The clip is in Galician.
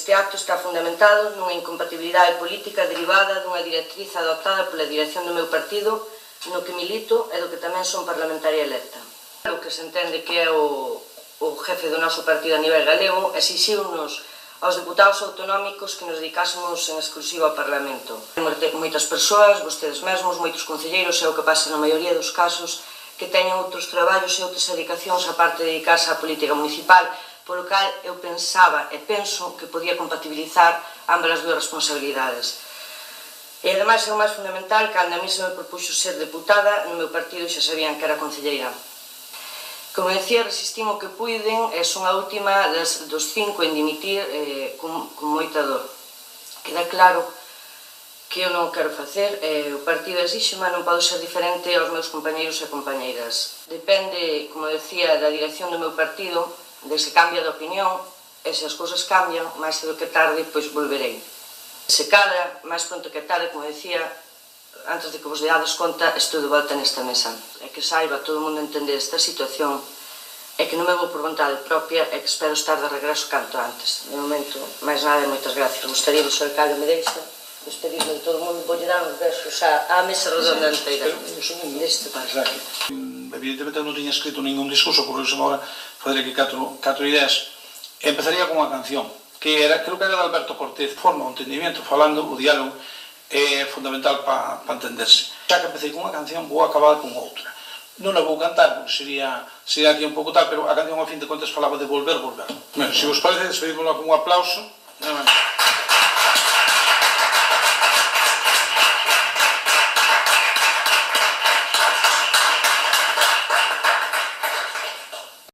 Este acto está fundamentado nunha incompatibilidade política derivada dunha directriz adoptada pola dirección do meu partido, no que milito e do que tamén son parlamentaria electa. O que se entende que é o jefe do noso partido a nivel galego exixiu-nos aos deputados autonómicos que nos dedicásemos en exclusiva ao Parlamento. Moitas persoas, vostedes mesmos, moitos concelleiros, é o que pasa na maioría dos casos, que teñen outros traballos e outras dedicacións a parte de dedicarse á política municipal, polo cal eu pensaba e penso que podía compatibilizar ambas as dúas responsabilidades. E ademais é o máis fundamental, cando a mí se me propuxo ser deputada, no meu partido xa sabían que era concelleira. Como decía, resistín o que puiden e son a última dos 5 en dimitir con moita dor. Queda claro que eu non quero facer, o partido exíxeme, non podo ser diferente aos meus compañeiros e compañeiras. Depende, como decía, da dirección do meu partido, de se cambia de opinión, e se as cousas cambian, máis cedo que tarde, pois volverei. Se cadra, máis pronto que tarde, como decía, antes de que vos deades conta, estou de volta nesta mesa. E que saiba todo o mundo entender esta situación, e que non me vou por vontade propia, e que espero estar de regreso canto antes. De momento, máis nada e moitas gracias. Gostaria que o Sr. Alcalde me deixa despedirme de todo o mundo, voulle dar uns besos á mesa redonda inteira. Deste país. Evidentemente non tiña escrito ningún discurso, por iso agora fazer aquí 4 ideas. Empezaría con unha canción, que era, creo que era de Alberto Cortés, forma o entendimiento, falando, o diálogo, é fundamental para entenderse. Xa que empecé con unha canción, vou acabar con outra. Non a vou cantar, porque sería aquí un pouco tal, pero a canción, ao fin de contas, falaba de volver. Se vos parece, despedímosla con un aplauso.